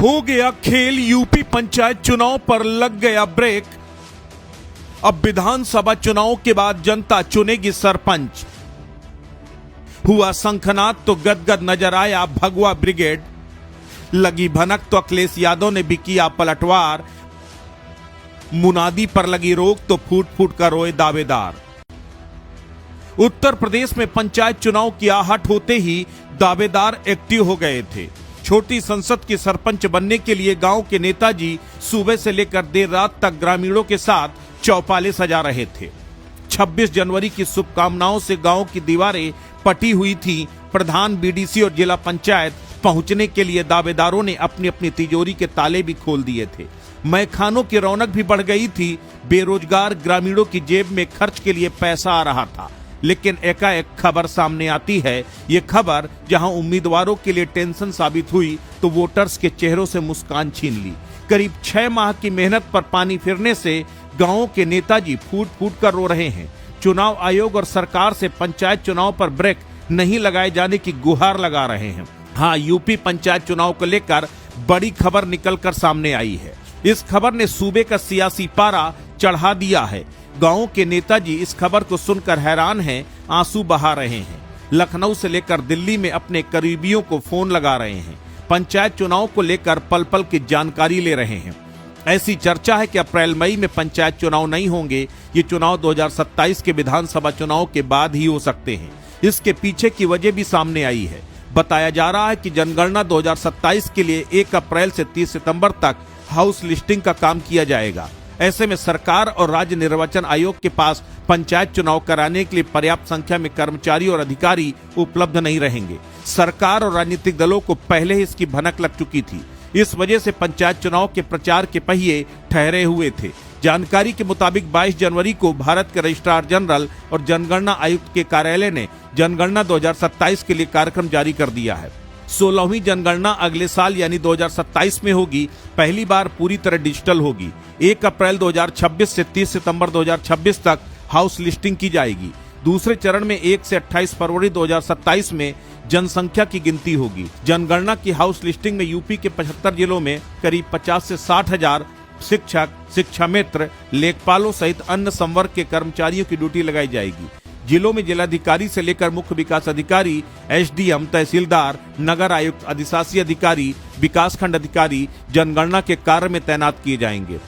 हो गया खेल, यूपी पंचायत चुनाव पर लग गया ब्रेक। अब विधानसभा चुनाव के बाद जनता चुनेगी सरपंच। हुआ शंखनाद तो गदगद नजर आया भगवा ब्रिगेड। लगी भनक तो अखिलेश यादव ने भी किया पलटवार। मुनादी पर लगी रोक तो फूट फूट कर रोए दावेदार। उत्तर प्रदेश में पंचायत चुनाव की आहट होते ही दावेदार एक्टिव हो गए थे। छोटी संसद की सरपंच बनने के लिए गांव के नेताजी सुबह से लेकर देर रात तक ग्रामीणों के साथ चौपाले सजा रहे थे। 26 जनवरी की शुभकामनाओं से गांव की दीवारें पटी हुई थी। प्रधान, बीडीसी और जिला पंचायत पहुंचने के लिए दावेदारों ने अपनी अपनी तिजोरी के ताले भी खोल दिए थे। मैखानों की रौनक भी बढ़ गई थी। बेरोजगार ग्रामीणों की जेब में खर्च के लिए पैसा आ रहा था। लेकिन एकाएक खबर सामने आती है। ये खबर जहां उम्मीदवारों के लिए टेंशन साबित हुई तो वोटर्स के चेहरों से मुस्कान छीन ली। करीब 6 माह की मेहनत पर पानी फिरने से गांवों के नेताजी फूट फूट कर रो रहे हैं। चुनाव आयोग और सरकार से पंचायत चुनाव पर ब्रेक नहीं लगाए जाने की गुहार लगा रहे हैं। हाँ, यूपी पंचायत चुनाव को लेकर बड़ी खबर निकलकर सामने आई है। इस खबर ने सूबे का सियासी पारा चढ़ा दिया है। गांवों के नेताजी इस खबर को सुनकर हैरान हैं, आंसू बहा रहे हैं। लखनऊ से लेकर दिल्ली में अपने करीबियों को फोन लगा रहे हैं। पंचायत चुनाव को लेकर पल पल की जानकारी ले रहे हैं। ऐसी चर्चा है कि अप्रैल मई में पंचायत चुनाव नहीं होंगे। ये चुनाव 2027 के विधानसभा चुनाव के बाद ही हो सकते हैं। इसके पीछे की वजह भी सामने आई है। बताया जा रहा है कि जनगणना 2027 के लिए 1 अप्रैल से 30 सितंबर तक हाउस लिस्टिंग का काम किया जाएगा। ऐसे में सरकार और राज्य निर्वाचन आयोग के पास पंचायत चुनाव कराने के लिए पर्याप्त संख्या में कर्मचारी और अधिकारी उपलब्ध नहीं रहेंगे। सरकार और राजनीतिक दलों को पहले ही इसकी भनक लग चुकी थी। इस वजह से पंचायत चुनाव के प्रचार के पहिए ठहरे हुए थे। जानकारी के मुताबिक 22 जनवरी को भारत के रजिस्ट्रार जनरल और जनगणना आयुक्त के कार्यालय ने जनगणना 2027 के लिए कार्यक्रम जारी कर दिया है। 16वीं जनगणना अगले साल यानी 2027 में होगी। पहली बार पूरी तरह डिजिटल होगी। 1 अप्रैल 2026 से 30 सितंबर 2026 तक हाउस लिस्टिंग की जाएगी। दूसरे चरण में 1 से 28 फरवरी 2027 में जनसंख्या की गिनती होगी। जनगणना की हाउस लिस्टिंग में यूपी के 75 जिलों में करीब 50 से 60 हजार शिक्षक, शिक्षा मित्र, लेखपालों सहित अन्य संवर्ग के कर्मचारियों की ड्यूटी लगाई जाएगी। जिलों में जिलाधिकारी से लेकर मुख्य विकास अधिकारी, एसडीएम, तहसीलदार, नगर आयुक्त, अधिशासी अधिकारी, विकासखंड अधिकारी जनगणना के कार्य में तैनात किए जाएंगे।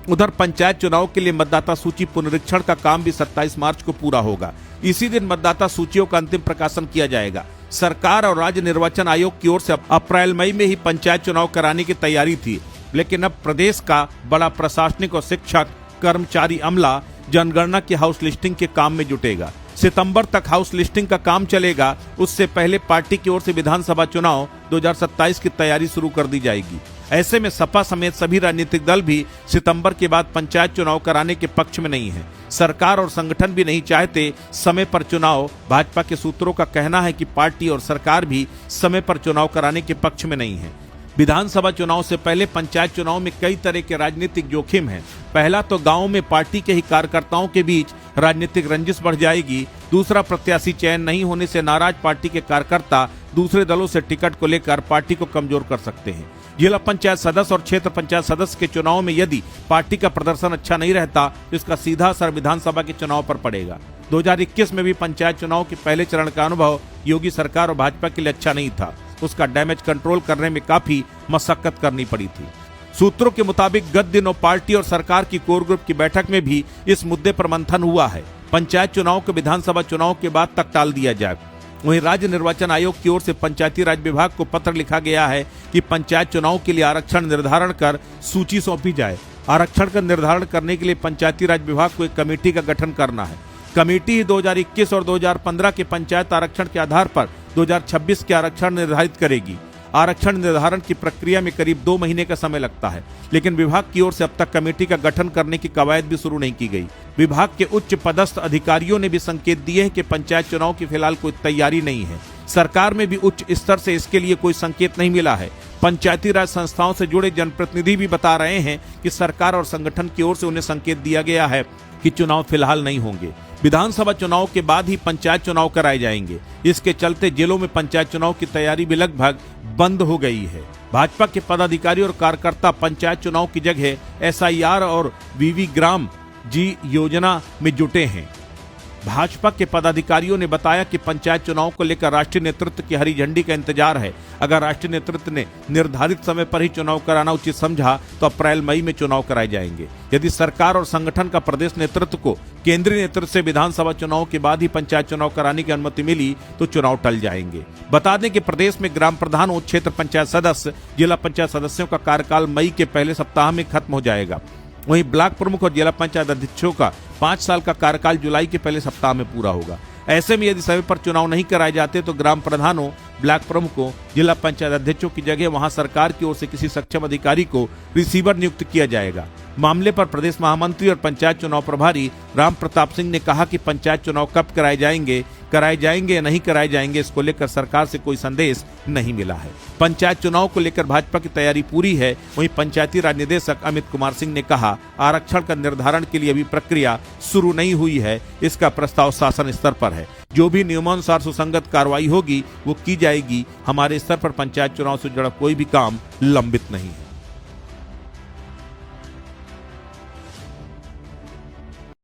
उधर पंचायत चुनाव के लिए मतदाता सूची पुनरीक्षण का काम भी 27 मार्च को पूरा होगा। इसी दिन मतदाता सूचियों का अंतिम प्रकाशन किया जाएगा। सरकार और राज्य निर्वाचन आयोग की ओर से अप्रैल मई में ही पंचायत चुनाव कराने की तैयारी थी, लेकिन अब प्रदेश का बड़ा प्रशासनिक और शिक्षक, कर्मचारी अमला जनगणना की हाउस लिस्टिंग के काम में जुटेगा। सितंबर तक हाउस लिस्टिंग का काम चलेगा। उससे पहले पार्टी की ओर से विधानसभा चुनाव 2027 की तैयारी शुरू कर दी जाएगी। ऐसे में सपा समेत सभी राजनीतिक दल भी सितंबर के बाद पंचायत चुनाव कराने के पक्ष में नहीं है। सरकार और संगठन भी नहीं चाहते समय पर चुनाव। भाजपा के सूत्रों का कहना है कि पार्टी और सरकार भी समय पर चुनाव कराने के पक्ष में नहीं है। विधानसभा चुनाव से पहले पंचायत चुनाव में कई तरह के राजनीतिक जोखिम हैं। पहला तो गांव में पार्टी के ही कार्यकर्ताओं के बीच राजनीतिक रंजिश बढ़ जाएगी। दूसरा, प्रत्याशी चयन नहीं होने से नाराज पार्टी के कार्यकर्ता दूसरे दलों से टिकट को लेकर पार्टी को कमजोर कर सकते हैं। जिला पंचायत सदस्य और क्षेत्र पंचायत सदस्य के चुनाव में यदि पार्टी का प्रदर्शन अच्छा नहीं रहता तो इसका सीधा असर विधानसभा के चुनाव पर पड़ेगा। 2021 में भी पंचायत चुनाव के पहले चरण का अनुभव योगी सरकार और भाजपा के लिए अच्छा नहीं था। उसका डैमेज कंट्रोल करने में काफी मशक्कत करनी पड़ी थी। सूत्रों के मुताबिक गत दिनों पार्टी और सरकार की कोर ग्रुप की बैठक में भी इस मुद्दे पर मंथन हुआ है। पंचायत चुनाव को विधानसभा चुनाव के बाद तक टाल दिया जाए। वहीं राज्य निर्वाचन आयोग की ओर से पंचायती राज विभाग को पत्र लिखा गया है कि पंचायत चुनाव के लिए आरक्षण निर्धारण कर सूची सौंपी जाए। आरक्षण का निर्धारण करने के लिए पंचायती राज विभाग को एक कमेटी का गठन करना है। कमेटी ही 2021 और 2015 के पंचायत आरक्षण के आधार पर 2026 के आरक्षण निर्धारित करेगी। आरक्षण निर्धारण की प्रक्रिया में करीब 2 महीने का समय लगता है, लेकिन विभाग की ओर से अब तक कमेटी का गठन करने की कवायद भी शुरू नहीं की गई। विभाग के उच्च पदस्थ अधिकारियों ने भी संकेत दिए हैं कि पंचायत चुनाव की फिलहाल कोई तैयारी नहीं है। सरकार में भी उच्च स्तर से इसके लिए कोई संकेत नहीं मिला है। पंचायती राज संस्थाओं से जुड़े जनप्रतिनिधि भी बता रहे हैं कि सरकार और संगठन की ओर से उन्हें संकेत दिया गया है कि चुनाव फिलहाल नहीं होंगे। विधानसभा चुनाव के बाद ही पंचायत चुनाव कराए जाएंगे। इसके चलते जिलों में पंचायत चुनाव की तैयारी भी लगभग बंद हो गई है। भाजपा के पदाधिकारी और कार्यकर्ता पंचायत चुनाव की जगह SIR और वीवी ग्राम जी योजना में जुटे हैं। भाजपा के पदाधिकारियों ने बताया कि पंचायत चुनाव को लेकर राष्ट्रीय नेतृत्व की हरी झंडी का इंतजार है। अगर राष्ट्रीय नेतृत्व ने निर्धारित समय पर ही चुनाव कराना उचित समझा तो अप्रैल मई में चुनाव कराए जाएंगे। यदि सरकार और संगठन का प्रदेश नेतृत्व को केंद्रीय नेतृत्व से विधानसभा चुनाव के बाद ही पंचायत चुनाव कराने की अनुमति मिली तो चुनाव टल जाएंगे। बता दें कि प्रदेश में ग्राम प्रधान और क्षेत्र पंचायत सदस्य, जिला पंचायत सदस्यों का कार्यकाल मई के पहले सप्ताह में खत्म हो जाएगा। वहीं ब्लॉक प्रमुख और जिला पंचायत अध्यक्षों का 5 साल का कार्यकाल जुलाई के पहले सप्ताह में पूरा होगा। ऐसे में यदि समय पर चुनाव नहीं कराए जाते तो ग्राम प्रधानों, ब्लॉक प्रमुखों, जिला पंचायत अध्यक्षों की जगह वहां सरकार की ओर से किसी सक्षम अधिकारी को रिसीवर नियुक्त किया जाएगा। मामले पर प्रदेश महामंत्री और पंचायत चुनाव प्रभारी राम प्रताप सिंह ने कहा कि पंचायत चुनाव कब कराए जाएंगे या नहीं कराए जाएंगे, इसको लेकर सरकार से कोई संदेश नहीं मिला है। पंचायत चुनाव को लेकर भाजपा की तैयारी पूरी है। वहीं पंचायती राज निदेशक अमित कुमार सिंह ने कहा, आरक्षण का निर्धारण के लिए अभी प्रक्रिया शुरू नहीं हुई है, इसका प्रस्ताव शासन स्तर पर है। जो भी नियमानुसार सुसंगत कार्रवाई होगी वो की जाएगी। हमारे स्तर पर पंचायत चुनाव से जुड़ा कोई भी काम लंबित नहीं है।